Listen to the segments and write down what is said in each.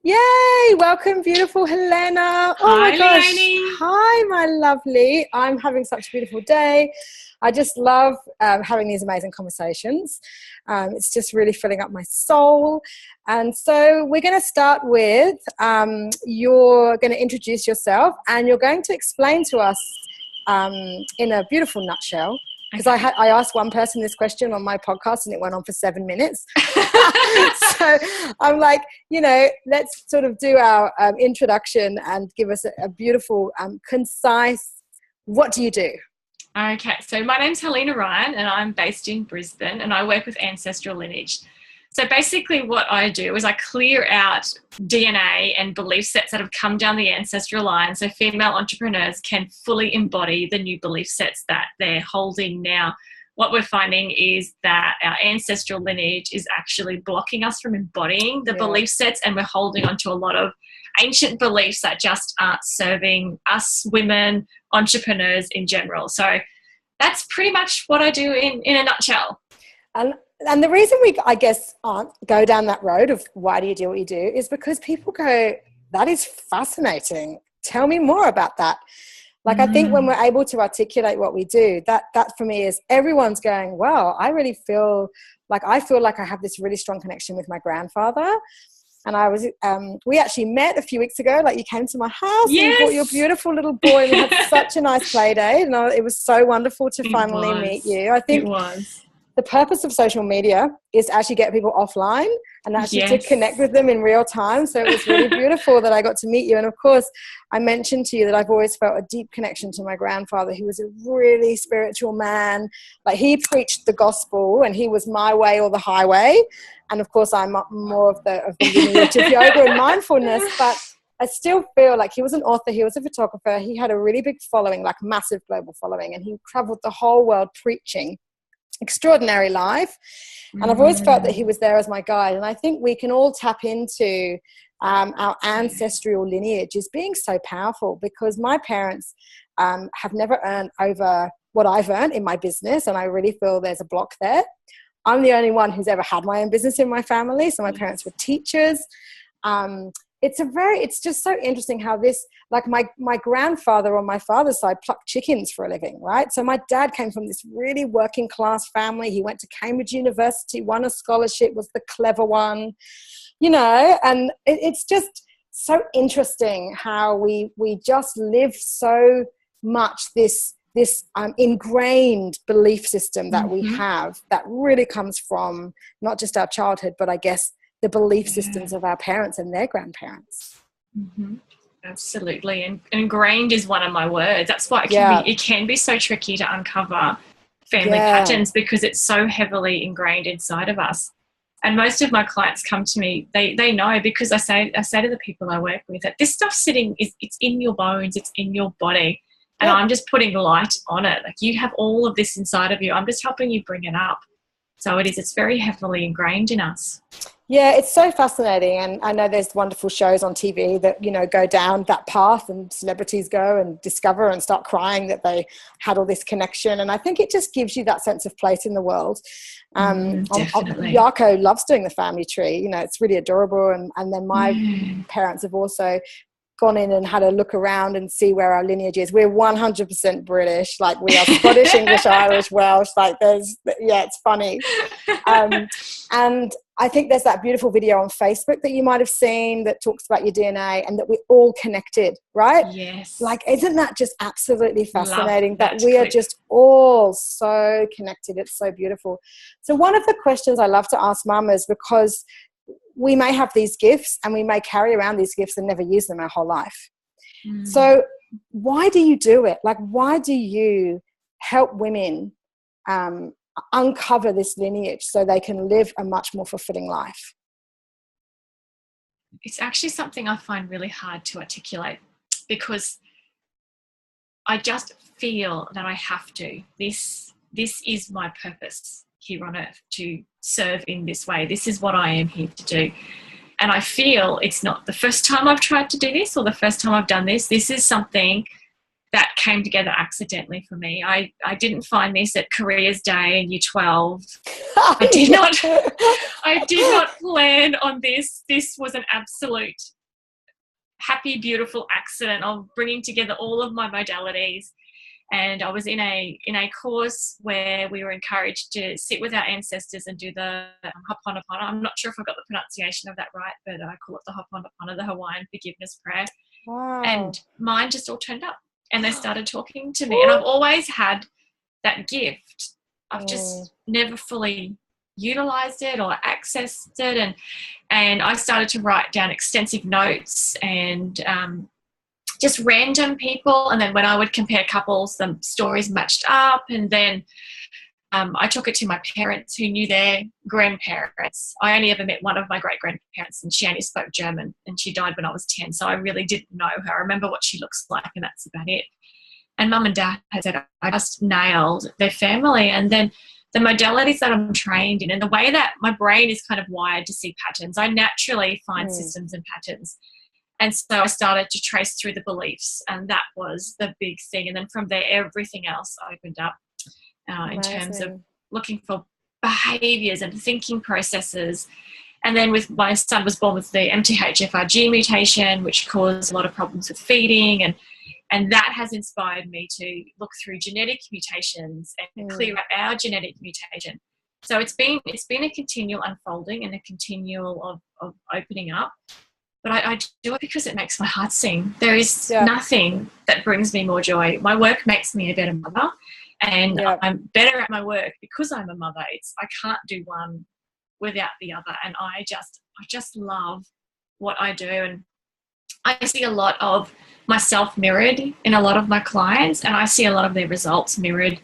Yay! Welcome, beautiful Helena. Oh my Hi, gosh. Leonie. Hi, my lovely. I'm having such a beautiful day. I just love having these amazing conversations. It's just really filling up my soul. And so we're going to start with you're going to introduce yourself and you're going to explain to us in a beautiful nutshell. Because Okay. I asked one person this question on my podcast and it went on for 7 minutes. So I'm like, let's sort of do our introduction and give us a beautiful, concise, what do you do? Okay, so my name's Helena Ryan and I'm based in Brisbane and I work with ancestral lineage. So basically what I do is I clear out DNA and belief sets that have come down the ancestral line so female entrepreneurs can fully embody the new belief sets that they're holding now. What we're finding is that our ancestral lineage is actually blocking us from embodying the belief sets, and we're holding on to a lot of ancient beliefs that just aren't serving us women, entrepreneurs in general. So that's pretty much what I do in a nutshell. And and the reason we, I guess, go down that road of why do you do what you do is because people go, that is fascinating. Tell me more about that. Like, I think when we're able to articulate what we do, that for me is everyone's going, well, I feel like I have this really strong connection with my grandfather. And we actually met a few weeks ago. Like, you came to my house and you brought your Yes. beautiful little boy. And we had such a nice play day. And it was so wonderful to It finally meet was. you. I It think was. the purpose of social media is to actually get people offline and actually to connect Yes. with them in real time. So it was really beautiful that I got to meet you. And of course, I mentioned to you that I've always felt a deep connection to my grandfather. He was a really spiritual man. Like, he preached the gospel and he was my way or the highway. And of course, I'm more of the lineage of yoga and mindfulness, but I still feel like he was an author, he was a photographer, he had a really big following, like massive global following, and he traveled the whole world preaching. Extraordinary life. And I've always felt that he was there as my guide. And I think we can all tap into our ancestral lineage as being so powerful, because my parents have never earned over what I've earned in my business. And I really feel there's a block there. I'm the only one who's ever had my own business in my family. So my parents were teachers. It's just so interesting how this, like, my grandfather on my father's side plucked chickens for a living, right? So my dad came from this really working class family. He went to Cambridge University, won a scholarship, was the clever one, and it's just so interesting how we just live so much this ingrained belief system that we have that really comes from not just our childhood, but I guess the belief systems of our parents and their grandparents. Absolutely. And ingrained is one of my words. That's why it can be so tricky to uncover family patterns, because it's so heavily ingrained inside of us. And most of my clients come to me, they know, because I say to the people I work with that this stuff's it's in your bones, it's in your body. And I'm just putting light on it. Like, you have all of this inside of you. I'm just helping you bring it up. So it's very heavily ingrained in us. Yeah, it's so fascinating. And I know there's wonderful shows on TV that, go down that path, and celebrities go and discover and start crying that they had all this connection. And I think it just gives you that sense of place in the world. Definitely. Yarko loves doing the family tree. It's really adorable. And then my parents have also gone in and had a look around and see where our lineage is. We're 100% British. Like, we are Scottish, English, Irish, Welsh. Like, it's funny. And I think there's that beautiful video on Facebook that you might have seen that talks about your DNA and that we're all connected, right? Yes. Like, isn't that just absolutely fascinating that we clip. are just all so connected? It's so beautiful. So one of the questions I love to ask mamas, because we may have these gifts and we may carry around these gifts and never use them our whole life. So why do you do it? Like, why do you help women uncover this lineage so they can live a much more fulfilling life? It's actually something I find really hard to articulate, because I just feel that I have to. This is my purpose here on earth, to serve in this way. This is what I am here to do. And I feel it's not the first time I've tried to do this or the first time I've done this. This is something that came together accidentally for me. I didn't find this at Careers Day in Year 12. I did not plan on this. This was an absolute happy, beautiful accident of bringing together all of my modalities. And I was in a course where we were encouraged to sit with our ancestors and do the Ho'oponopono. I'm not sure if I got the pronunciation of that right, but I call it the Ho'oponopono, the Hawaiian forgiveness prayer. Wow. And mine just all turned up and they started talking to me. And I've always had that gift. I've just never fully utilized it or accessed it. And I started to write down extensive notes and just random people. And then when I would compare couples, the stories matched up. And then I took it to my parents who knew their grandparents. I only ever met one of my great-grandparents, and she only spoke German, and she died when I was 10, so I really didn't know her. I remember what she looks like, and that's about it. And Mum and Dad had said I just nailed their family. And then the modalities that I'm trained in and the way that my brain is kind of wired to see patterns, I naturally find systems and patterns. And so I started to trace through the beliefs, and that was the big thing. And then from there, everything else opened up in terms of looking for behaviours and thinking processes. And then with my son was born with the MTHFR mutation, which caused a lot of problems with feeding. And that has inspired me to look through genetic mutations and clear out our genetic mutation. So it's been a continual unfolding and a continual of opening up. But I do it because it makes my heart sing. There is nothing that brings me more joy. My work makes me a better mother, and I'm better at my work because I'm a mother. I can't do one without the other, and I just love what I do. And I see a lot of myself mirrored in a lot of my clients, and I see a lot of their results mirrored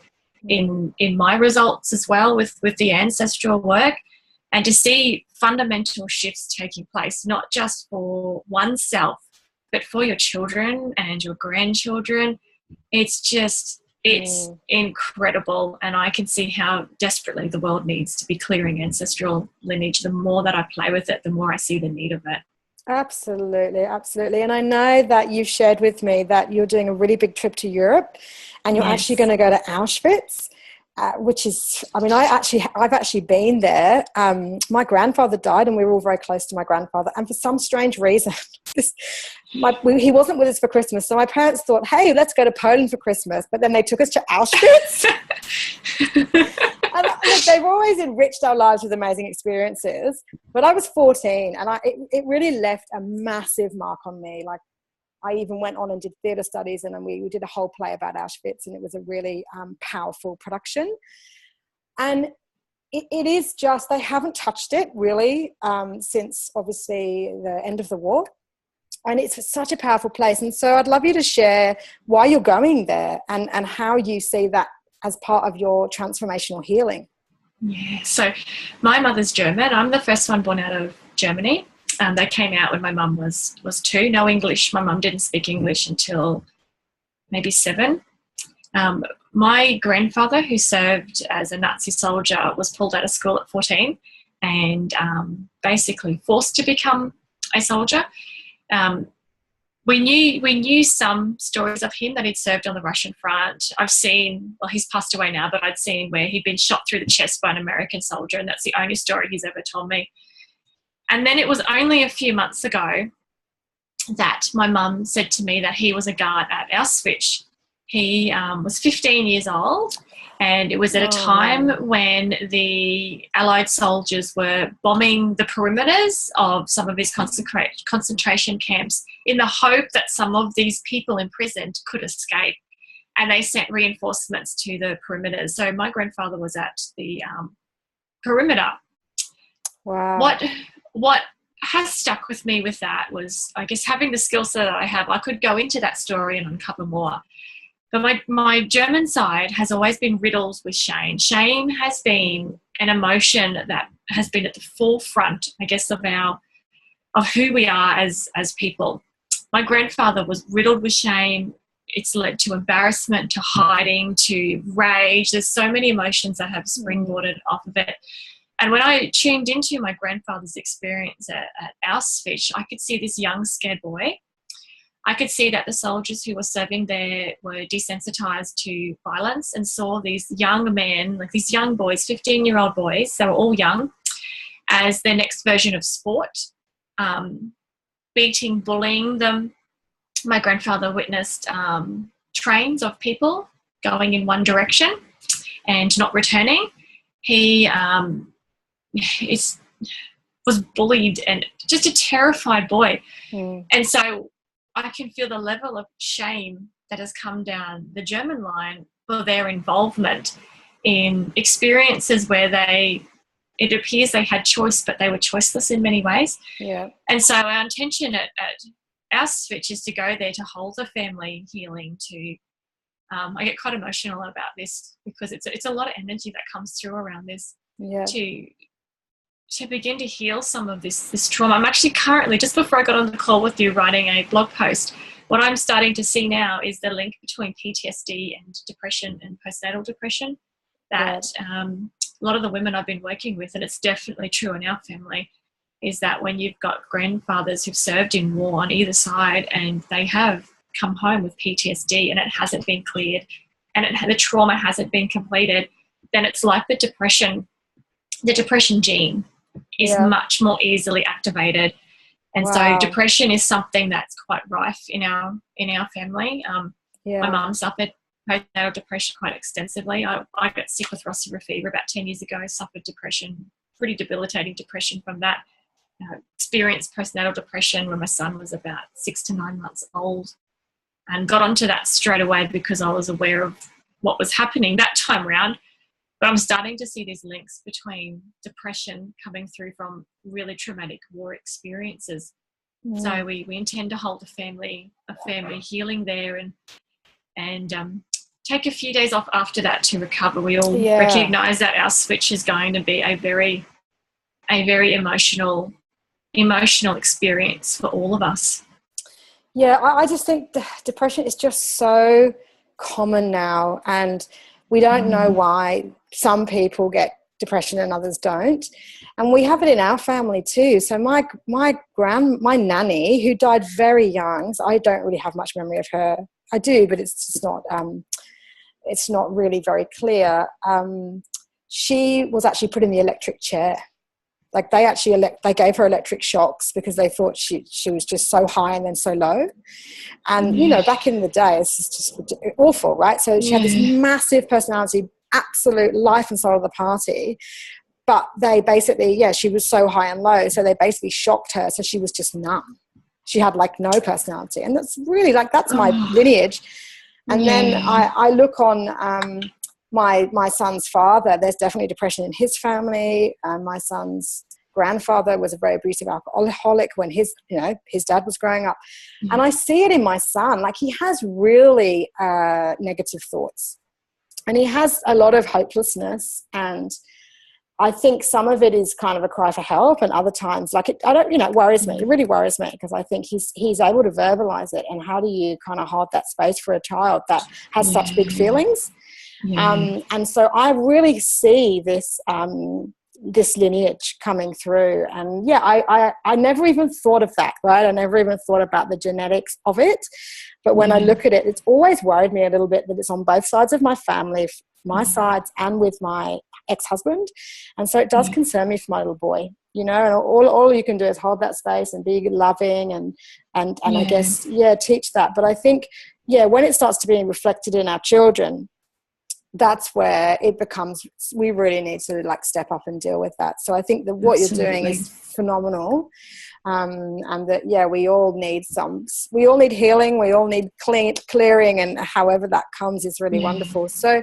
in my results as well with the ancestral work. And to see fundamental shifts taking place, not just for oneself, but for your children and your grandchildren, it's incredible. And I can see how desperately the world needs to be clearing ancestral lineage. The more that I play with it, the more I see the need of it. Absolutely, absolutely. And I know that you've shared with me that you're doing a really big trip to Europe, and you're actually going to go to Auschwitz. Which is, I mean, I've actually been there. My grandfather died, and we were all very close to my grandfather. And for some strange reason, he wasn't with us for Christmas. So my parents thought, hey, let's go to Poland for Christmas. But then they took us to Auschwitz. And look, they've always enriched our lives with amazing experiences. But I was 14, and it really left a massive mark on me. Like, I even went on and did theatre studies, and we did a whole play about Auschwitz, and it was a really powerful production. And it is just, they haven't touched it really since obviously the end of the war. And it's such a powerful place. And so I'd love you to share why you're going there and how you see that as part of your transformational healing. Yeah, so my mother's German. I'm the first one born out of Germany. They came out when my mum was 2. No English. My mum didn't speak English until maybe 7. My grandfather, who served as a Nazi soldier, was pulled out of school at 14 and basically forced to become a soldier. We knew some stories of him that he'd served on the Russian front. I've seen, well, he's passed away now, but I'd seen where he'd been shot through the chest by an American soldier, and that's the only story he's ever told me. And then it was only a few months ago that my mum said to me that he was a guard at Auschwitz. He was 15 years old, and it was at a time when the Allied soldiers were bombing the perimeters of some of his concentration camps in the hope that some of these people imprisoned could escape. And they sent reinforcements to the perimeters. So my grandfather was at the perimeter. Wow. What has stuck with me with that was, I guess, having the skill set that I have, I could go into that story and uncover more. But my German side has always been riddled with shame. Shame has been an emotion that has been at the forefront, I guess, of who we are as people. My grandfather was riddled with shame. It's led to embarrassment, to hiding, to rage. There's so many emotions that have springboarded off of it. And when I tuned into my grandfather's experience at Auschwitz, I could see this young, scared boy I could see that the soldiers who were serving there were desensitized to violence and saw these young men, like these young boys, 15-year-old boys, they were all young, as their next version of sport, beating, bullying them. My grandfather witnessed trains of people going in one direction and not returning. He was bullied and just a terrified boy. And so I can feel the level of shame that has come down the German line for their involvement in experiences where it appears they had choice, but they were choiceless in many ways. Yeah. And so our intention at our switch is to go there to hold the family healing. I get quite emotional about this because it's a lot of energy that comes through around this. Yeah. To begin to heal some of this trauma. I'm actually currently, just before I got on the call with you, writing a blog post. What I'm starting to see now is the link between PTSD and depression and postnatal depression. That a lot of the women I've been working with, and it's definitely true in our family, is that when you've got grandfathers who've served in war on either side and they have come home with PTSD and it hasn't been cleared and the trauma hasn't been completed, then it's like the depression gene is much more easily activated. And so depression is something that's quite rife in our family. My mum suffered postnatal depression quite extensively. I got sick with Rossiter fever about 10 years ago, suffered depression, pretty debilitating depression from that. Experienced postnatal depression when my son was about 6 to 9 months old, and got onto that straight away because I was aware of what was happening that time round. But I'm starting to see these links between depression coming through from really traumatic war experiences. So we intend to hold a family healing there and take a few days off after that to recover. We all recognise that our switch is going to be a very emotional experience for all of us. Yeah, I just think depression is just so common now, and we don't know why some people get depression and others don't. And we have it in our family too. So my nanny, who died very young, so I don't really have much memory of her. I do, but it's just not really very clear. She was actually put in the electric chair. Like they gave her electric shocks because they thought she was just so high and then so low. And, back in the day, it's just awful, right? So she had this massive personality, absolute life and soul of the party. But they basically, she was so high and low. So they basically shocked her. So she was just numb. She had no personality. And that's really that's my lineage. And then I look on my son's father. There's definitely depression in his family. My son's grandfather was a very abusive alcoholic when his dad was growing up. And I see it in my son. He has really negative thoughts. And he has a lot of hopelessness, and I think some of it is kind of a cry for help, and other times, it worries me. It really worries me because I think he's able to verbalize it. And how do you kind of hold that space for a child that has such big feelings? And so I really see this lineage coming through. And I never even thought of that, right? I never even thought about the genetics of it. But when I look at it, it's always worried me a little bit that it's on both sides of my family, my sides and with my ex-husband. And so it does concern me for my little boy, and all you can do is hold that space and be loving and I guess, teach that. But I think, when it starts to be reflected in our children, that's where it becomes, we really need to step up and deal with that. So I think that what you're doing is phenomenal. And that, we all need healing. We all need clearing, and however that comes is really wonderful. So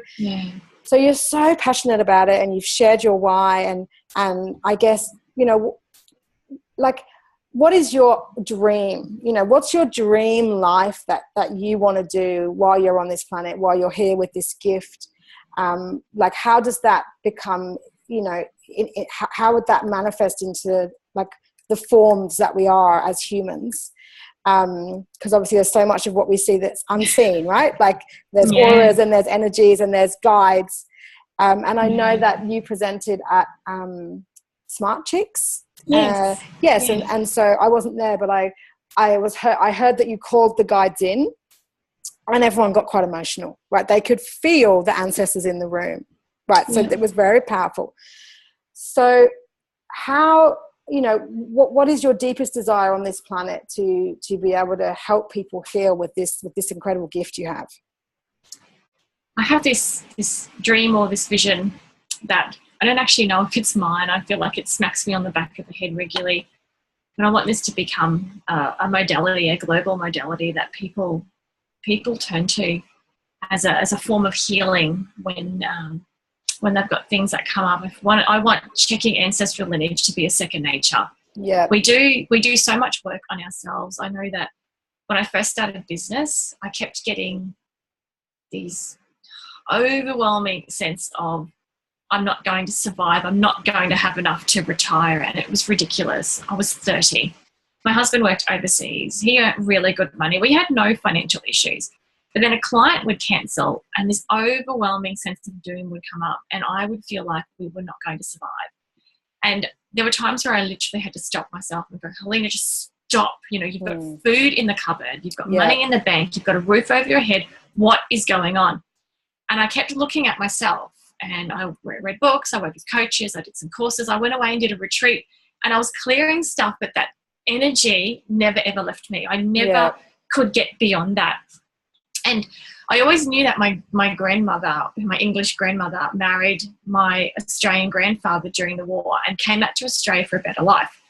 you're so passionate about it, and you've shared your why, and I guess, what is your dream? What's your dream life that you want to do while you're on this planet, while you're here with this gift? How does that become, how would that manifest into the forms that we are as humans? Because obviously there's so much of what we see that's unseen, right? There's auras and there's energies and there's guides. And I know that you presented at Smart Chicks. And so I wasn't there, but I heard that you called the guides in, and everyone got quite emotional, right? They could feel the ancestors in the room, right? So it was very powerful. So how, what is your deepest desire on this planet to be able to help people heal with this incredible gift you have? I have this dream or this vision that I don't actually know if it's mine. I feel like it smacks me on the back of the head regularly. And I want this to become a modality, a global modality that people turn to as a form of healing when they've got things that come up. I want checking ancestral lineage to be a second nature. Yeah, we do so much work on ourselves. I know that when I first started business, I kept getting these overwhelming sense of I'm not going to survive. I'm not going to have enough to retire. And it was ridiculous. I was 30. My husband worked overseas. He earned really good money. We had no financial issues. But then a client would cancel and this overwhelming sense of doom would come up and I would feel like we were not going to survive. And there were times where I literally had to stop myself and go, Helena, just stop. You've got food in the cupboard. You've got money in the bank. You've got a roof over your head. What is going on? And I kept looking at myself and I read books. I worked with coaches. I did some courses. I went away and did a retreat and I was clearing stuff, but that energy never, ever left me. I never could get beyond that. And I always knew that my grandmother, my English grandmother, married my Australian grandfather during the war and came back to Australia for a better life.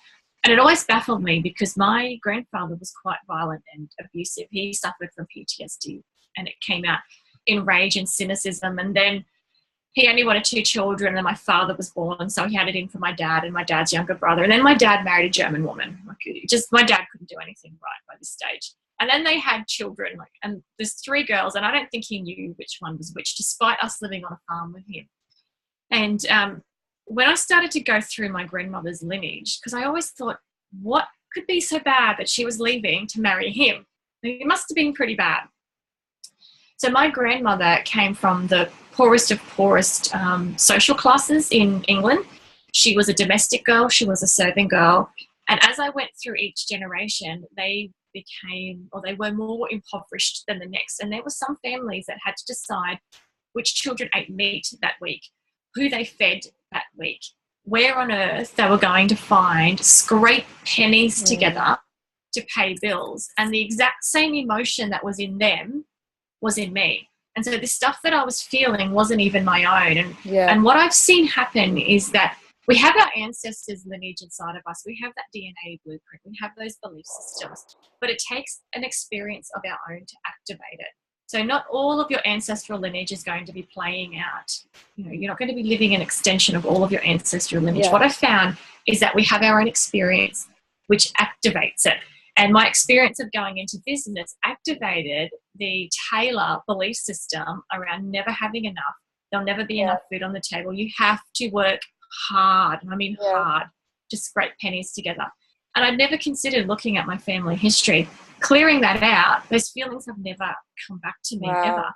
And it always baffled me because my grandfather was quite violent and abusive. He suffered from PTSD and it came out in rage and cynicism. And then he only wanted 2 children and then my father was born. So he had it in for my dad and my dad's younger brother. And then my dad married a German woman. My dad couldn't do anything right by this stage. And then they had children, and there's 3 girls, and I don't think he knew which one was which, despite us living on a farm with him. And when I started to go through my grandmother's lineage, because I always thought, what could be so bad that she was leaving to marry him? It must have been pretty bad. So my grandmother came from the poorest of poorest social classes in England. She was a domestic girl. She was a serving girl. And as I went through each generation, they were more impoverished than the next. And there were some families that had to decide which children ate meat that week, who they fed that week, where on earth they were going to scrape pennies together to pay bills. And the exact same emotion that was in them was in me. And so the stuff that I was feeling wasn't even my own. And what I've seen happen is that we have our ancestors' lineage inside of us. We have that DNA blueprint. We have those belief systems. But it takes an experience of our own to activate it. So not all of your ancestral lineage is going to be playing out. You're not going to be living an extension of all of your ancestral lineage. What I found is that we have our own experience which activates it. And my experience of going into business activated the Taylor belief system around never having enough. There'll never be enough food on the table. You have to work hard. I mean hard. Just scrape pennies together. And I'd never considered looking at my family history. Clearing that out, those feelings have never come back to me, ever.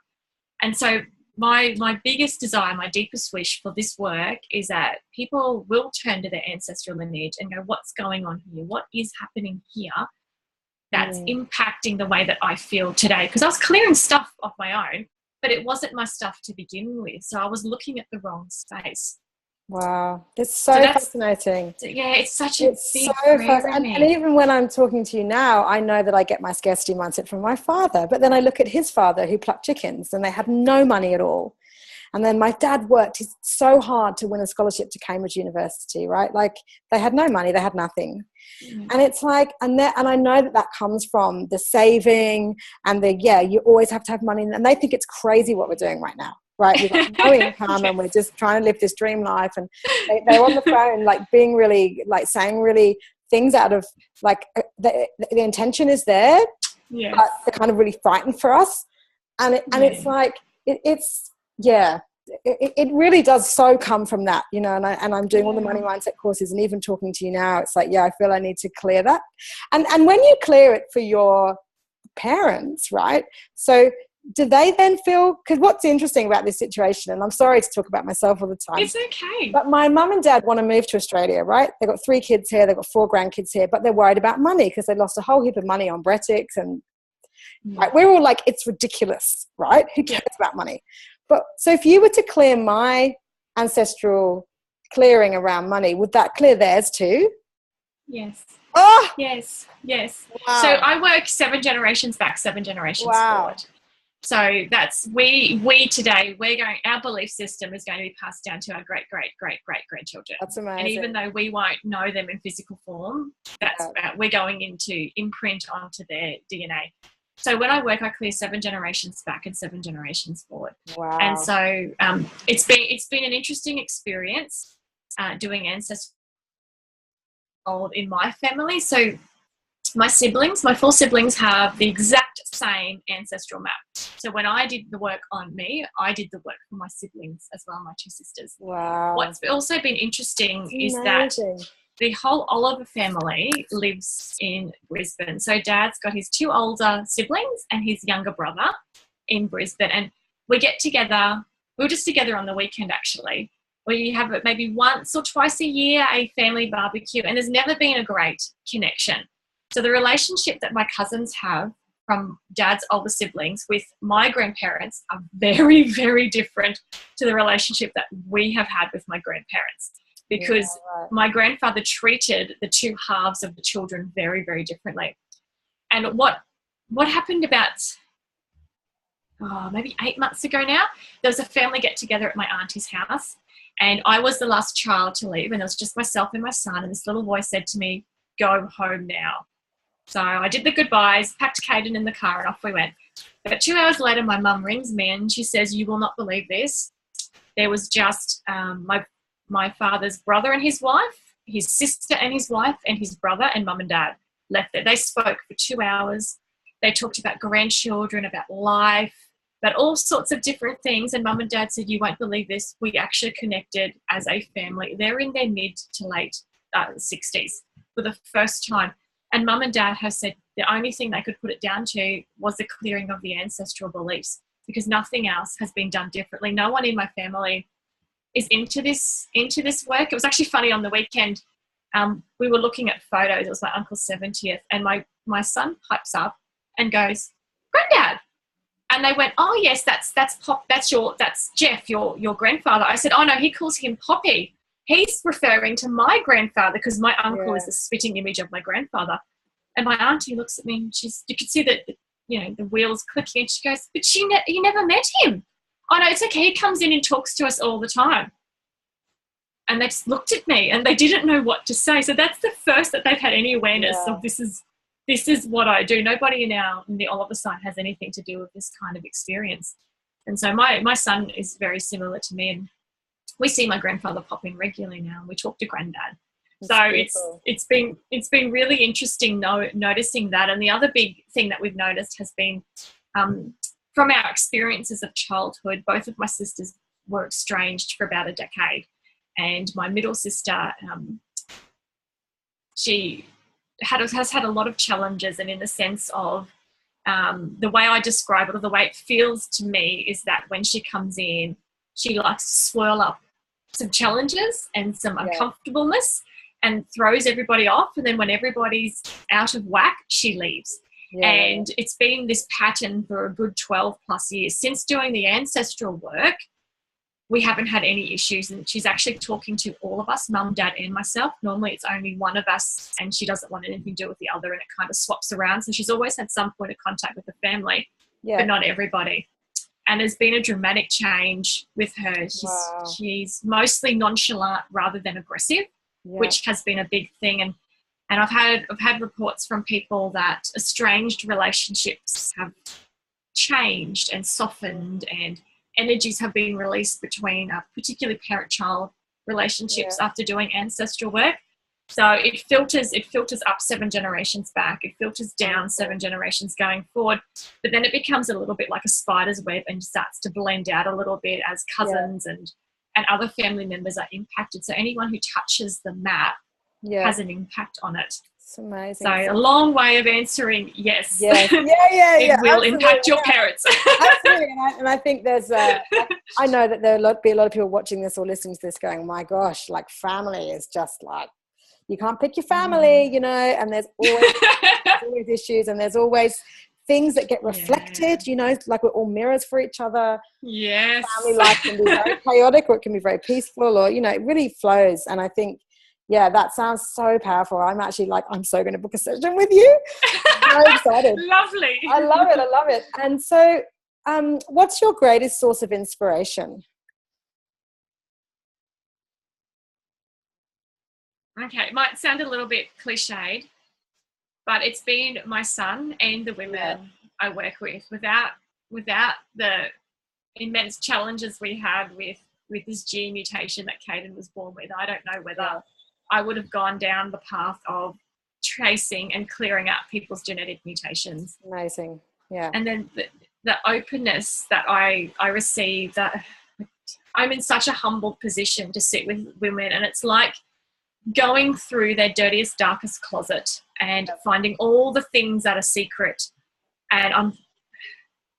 And so my biggest desire, my deepest wish for this work is that people will turn to their ancestral lineage and go, what's going on here? What is happening here that's impacting the way that I feel today? Because I was clearing stuff off my own, but it wasn't my stuff to begin with. So I was looking at the wrong space. Wow, it's so fascinating. Yeah, it's such a big and even when I'm talking to you now, I know that I get my scarcity mindset from my father, but then I look at his father who plucked chickens and they had no money at all. And then my dad worked so hard to win a scholarship to Cambridge University, right? Like they had no money, they had nothing. And it's like, and I know that comes from the saving and you always have to have money. And they think it's crazy what we're doing right now. Right, we've got no income and we're just trying to live this dream life. And they're on the phone, like being really, like saying really things out of like the intention is there, but they're kind of really frightened for us. And it's like it really does so come from that, and I'm doing all the money mindset courses and even talking to you now. It's like I feel I need to clear that, and when you clear it for your parents, right? So do they then feel, because what's interesting about this situation, and I'm sorry to talk about myself all the time. It's okay. But my mum and dad want to move to Australia, right? They've got 3 kids here. They've got 4 grandkids here, but they're worried about money because they lost a whole heap of money on Brexit. And like, we're all like, it's ridiculous, right? Who cares about money? But so if you were to clear my ancestral clearing around money, would that clear theirs too? Yes. Oh! Yes. Wow. So I work 7 generations back, 7 generations forward. So that's we today, our belief system is going to be passed down to our great grandchildren. That's amazing. And even though we won't know them in physical form, we're going into imprint onto their DNA. So when I work, I clear 7 generations back and 7 generations forward. Wow. And so it's been an interesting experience doing ancestry in my family. So my 4 siblings have the exact same ancestral map. So when I did the work on me, I did the work for my siblings as well, my 2 sisters. Wow. What's also been interesting is that the whole Oliver family lives in Brisbane. So Dad's got his 2 older siblings and his younger brother in Brisbane. And we get together, we were just together on the weekend actually. We have it maybe once or twice a year, a family barbecue, and there's never been a great connection. So the relationship that my cousins have from Dad's older siblings with my grandparents are very, very different to the relationship that we have had with my grandparents, because my grandfather treated the 2 halves of the children very, very differently. And what happened about maybe 8 months ago now, there was a family get-together at my auntie's house, and I was the last child to leave, and it was just myself and my son, and this little boy said to me, "Go home now." So I did the goodbyes, packed Caden in the car, and off we went. But 2 hours later, my mum rings me and she says, "You will not believe this. There was just my father's brother and his wife, his sister and his wife, and his brother and mum and dad left there. They spoke for 2 hours. They talked about grandchildren, about life, about all sorts of different things. And mum and dad said, "You won't believe this. We actually connected as a family." They're in their mid to late 60s for the first time. And mum and dad have said the only thing they could put it down to was the clearing of the ancestral beliefs, because nothing else has been done differently. No one in my family is into this work. It was actually funny on the weekend. We were looking at photos. It was my uncle's 70th, and my son pipes up and goes, "Granddad." And they went, "Oh yes, that's Jeff, your grandfather." I said, "Oh no, he calls him Poppy. He's referring to my grandfather because my uncle is the spitting image of my grandfather." And my auntie looks at me and you could see that, the wheels clicking, and she goes, "But you never met him." "Oh no, it's okay. He comes in and talks to us all the time." And they just looked at me and they didn't know what to say. So that's the first that they've had any awareness of this is what I do. Nobody in the Oliver side has anything to do with this kind of experience. And so my son is very similar to me, and we see my grandfather pop in regularly now, and we talk to Granddad. That's so it's been really interesting noticing that. And the other big thing that we've noticed has been from our experiences of childhood. Both of my sisters were estranged for about a decade, and my middle sister, she has had a lot of challenges, and in the sense of the way I describe it, or the way it feels to me, is that when she comes in, she likes to swirl up some challenges and some uncomfortableness and throws everybody off. And then when everybody's out of whack, she leaves. And it's been this pattern for a good 12 plus years. Since doing the ancestral work, we haven't had any issues. And she's actually talking to all of us, mum, dad, and myself. Normally it's only one of us, and she doesn't want anything to do with the other, and it kind of swaps around. So she's always had some point of contact with the family, but not everybody. And there's been a dramatic change with her. She's mostly nonchalant rather than aggressive, which has been a big thing. And I've had reports from people that estranged relationships have changed and softened, and energies have been released between particularly parent-child relationships after doing ancestral work. So it filters up 7 generations back. It filters down 7 generations going forward. But then it becomes a little bit like a spider's web and starts to blend out a little bit as cousins and other family members are impacted. So anyone who touches the map has an impact on it. It's amazing. So a long way of answering yes. Yes. Yeah. It will Absolutely. impact your parents. Absolutely. And I think there's I know that there'll be a lot of people watching this or listening to this going, my gosh, like family is just like, you can't pick your family, you know, and there's always issues, and there's always things that get reflected, you know, like we're all mirrors for each other. Yes. Family life can be very chaotic, or it can be very peaceful, or, you know, it really flows. And I think, yeah, that sounds so powerful. I'm actually like, I'm so going to book a session with you. I'm so excited. Lovely. I love it. And so, what's your greatest source of inspiration? Okay, it might sound a little bit cliched, but it's been my son and the women I work with. Without the immense challenges we had with this gene mutation that Caden was born with, I don't know whether I would have gone down the path of tracing and clearing out people's genetic mutations. Amazing. Yeah. And then the openness that I receive, that I'm in such a humble position to sit with women, and it's like going through their dirtiest, darkest closet and finding all the things that are secret. And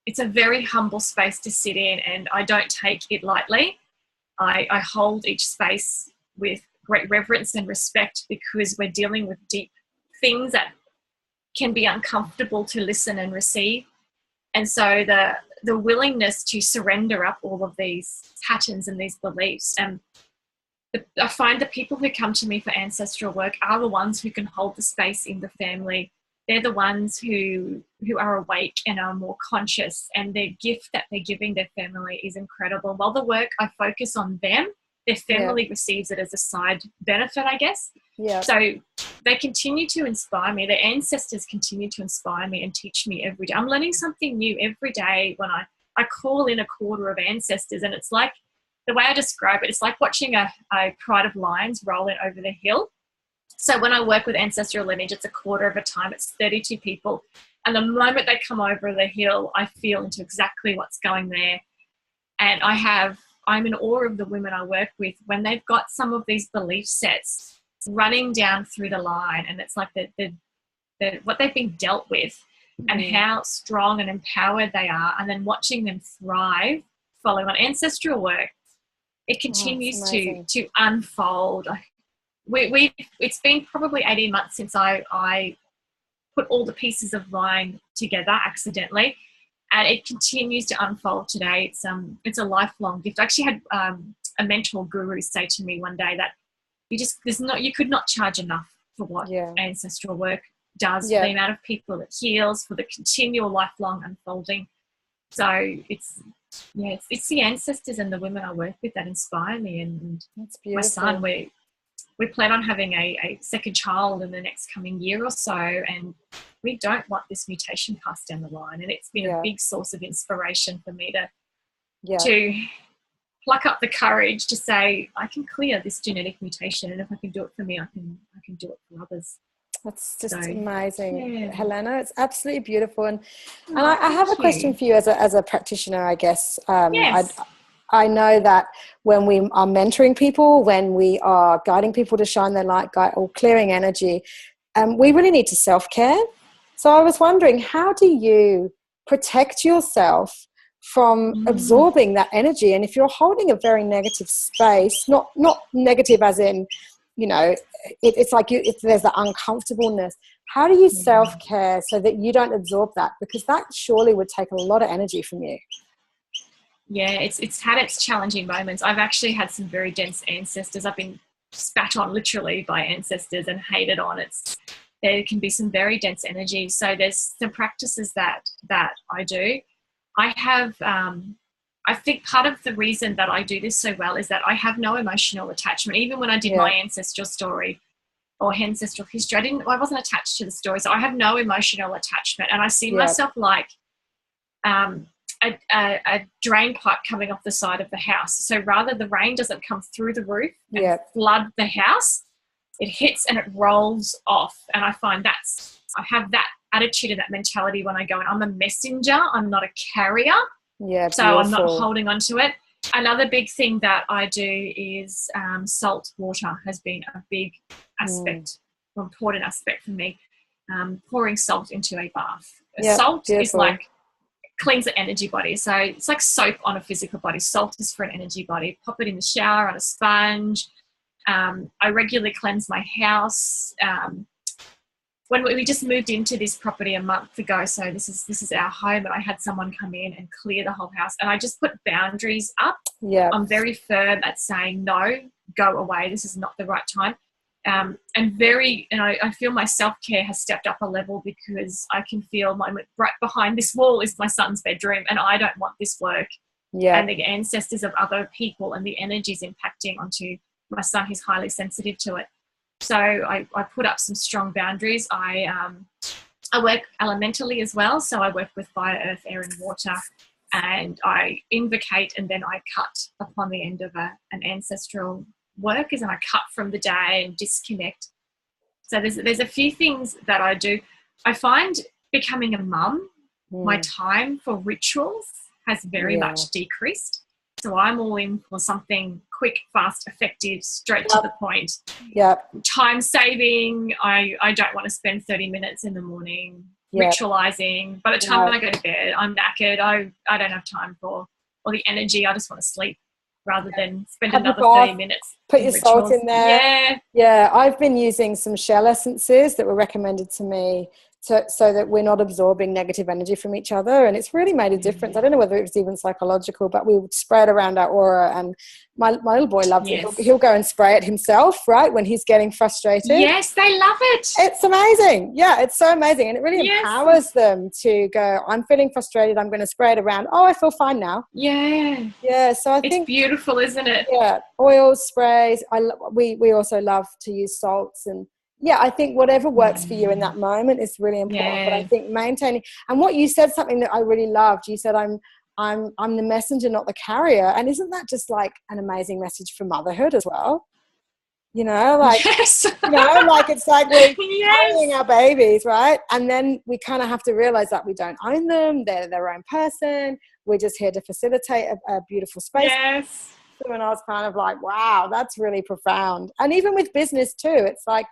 it's a very humble space to sit in, and I don't take it lightly. I hold each space with great reverence and respect, because we're dealing with deep things that can be uncomfortable to listen and receive. And so the willingness to surrender up all of these patterns and these beliefs, and I find the people who come to me for ancestral work are the ones who can hold the space in the family. They're the ones who are awake and are more conscious, and their gift that they're giving their family is incredible. While the work, I focus on them, their family receives it as a side benefit, I guess. Yeah. So they continue to inspire me. Their ancestors continue to inspire me and teach me every day. I'm learning something new every day when I call in a quarter of ancestors, and it's like, the way I describe it, it's like watching a pride of lions rolling over the hill. So when I work with ancestral lineage, it's a quarter of a time. It's 32 people. And the moment they come over the hill, I feel into exactly what's going there. And I'm in awe of the women I work with when they've got some of these belief sets running down through the line. And it's like what they've been dealt with and how strong and empowered they are. And then watching them thrive following on ancestral work. It continues to unfold. It's been probably 18 months since I put all the pieces of line together accidentally, and it continues to unfold today. It's a lifelong gift. I actually had a mentor guru say to me one day that you could not charge enough for what ancestral work does, for the amount of people it heals, for the continual lifelong unfolding. So it's the ancestors and the women I work with that inspire me. And my son, we plan on having a second child in the next coming year or so, and we don't want this mutation passed down the line. And it's been a big source of inspiration for me to pluck up the courage to say, I can clear this genetic mutation, and if I can do it for me, I can do it for others. That's just amazing, Helena. It's absolutely beautiful. And I have a question for you as a practitioner, I guess. Yes. I know that when we are mentoring people, when we are guiding people to shine their light, or clearing energy, we really need to self-care. So I was wondering, how do you protect yourself from absorbing that energy? And if you're holding a very negative space, not negative as in, you know, it's like there's the uncomfortableness. How do you self-care so that you don't absorb that? Because that surely would take a lot of energy from you. Yeah, it's had its challenging moments. I've actually had some very dense ancestors. I've been spat on literally by ancestors and hated on. There can be some very dense energy. So there's some practices that I do. I have, I think part of the reason that I do this so well is that I have no emotional attachment. Even when I did my ancestral story or ancestral history, I wasn't attached to the story. So I have no emotional attachment. And I see myself like a drain pipe coming off the side of the house. So rather the rain doesn't come through the roof and flood the house, it hits and it rolls off. And I find I have that attitude and that mentality when I go, and I'm a messenger, I'm not a carrier. Yeah, so I'm not holding on to it. Another big thing that I do is salt water has been a big aspect important aspect for me, pouring salt into a bath. Yep, salt beautiful. is like, cleans the energy body. So it's like soap on a physical body. Salt is for an energy body. Pop it in the shower on a sponge. I regularly cleanse my house. When we just moved into this property a month ago, so this is our home, and I had someone come in and clear the whole house, and I just put boundaries up. Yeah, I'm very firm at saying, no, go away. This is not the right time. And I feel my self-care has stepped up a level, because I can feel right behind this wall is my son's bedroom, and I don't want this work. yeah, And the ancestors of other people and the energies impacting onto my son. He's highly sensitive to it. So I put up some strong boundaries. I work elementally as well. So I work with fire, earth, air and water, and I invocate, and then I cut upon the end of an ancestral work, and I cut from the day and disconnect. So there's a few things that I do. I find becoming a mum, my time for rituals has very much decreased. So I'm all in for something quick, fast, effective, straight to the point. Yep. Time saving. I don't want to spend 30 minutes in the morning ritualizing. By the time I go to bed, I'm knackered. I don't have time for all the energy. I just want to sleep rather than spend another 30 minutes. Put your salt in there. Yeah. Yeah, I've been using some shell essences that were recommended to me so that we're not absorbing negative energy from each other, and it's really made a difference. I don't know whether it was even psychological, but we would spray it around our aura, and my little boy loves it. He'll go and spray it himself, right, when he's getting frustrated. Yes, they love it. It's amazing. Yeah, it's so amazing, and it really empowers them to go, I'm feeling frustrated, I'm going to spray it around. Oh, I feel fine now. Yeah, so I think it's beautiful, isn't it? Yeah, oils, sprays. We also love to use salts, and I think whatever works for you in that moment is really important. But I think maintaining, and what you said, something that I really loved. You said, I'm the messenger, not the carrier. And isn't that just like an amazing message for motherhood as well? You know, like it's like we're carrying our babies, right? And then we kind of have to realize that we don't own them. They're their own person. We're just here to facilitate a beautiful space. Yes. And I was kind of like, wow, that's really profound. And even with business too, it's like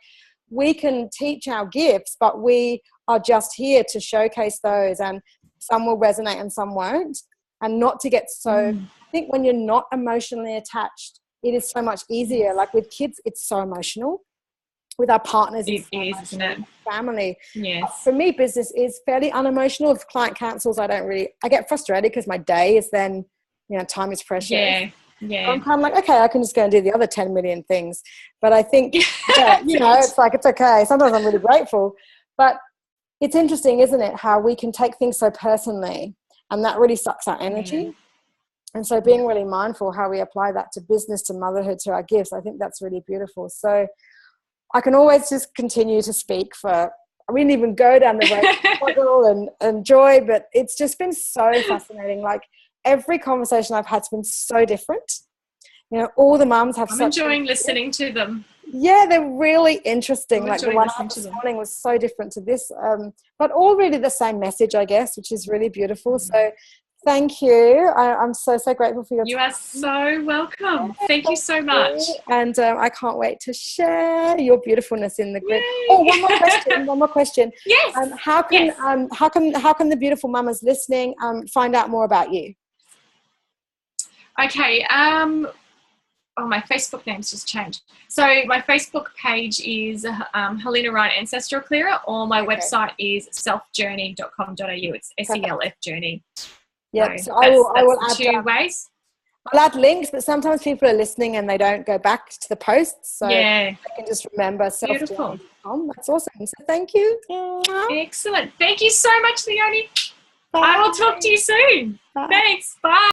we can teach our gifts, but we are just here to showcase those, and some will resonate and some won't. And not to get so, I think when you're not emotionally attached, it is so much easier. Like with kids, it's so emotional. With our partners, it's so is, isn't it? Family. Yes. For me, business is fairly unemotional. If client cancels, I get frustrated because my day is then, time is precious. Yeah. I'm kind of like, okay, I can just go and do the other 10 million things. But I think, it's like, it's okay. Sometimes I'm really grateful. But it's interesting, isn't it, how we can take things so personally, and that really sucks our energy. And so being really mindful how we apply that to business, to motherhood, to our gifts, I think that's really beautiful. So I can always just continue to speak I wouldn't even go down the road and joy, but it's just been so fascinating. Like every conversation I've had has been so different. All the mums have I'm enjoying listening to them. Yeah, they're really interesting. Like the one this morning was so different to this, but all really the same message, I guess, which is really beautiful. So thank you. I'm so grateful for your time. You are so welcome. Thank you so much. And I can't wait to share your beautifulness in the group. Oh, one more question. Yes. How can the beautiful mamas listening find out more about you? Okay. My Facebook name's just changed. So my Facebook page is Helena Ryan Ancestral Clearer, or my website is selfjourney.com.au. It's SELF Journey. Yeah, so I will add two ways. I'll add links, but sometimes people are listening and they don't go back to the posts, so I can just remember selfjourney.com. That's awesome. So thank you. Excellent. Thank you so much, Leonie. Bye. I will talk to you soon. Bye. Thanks. Bye.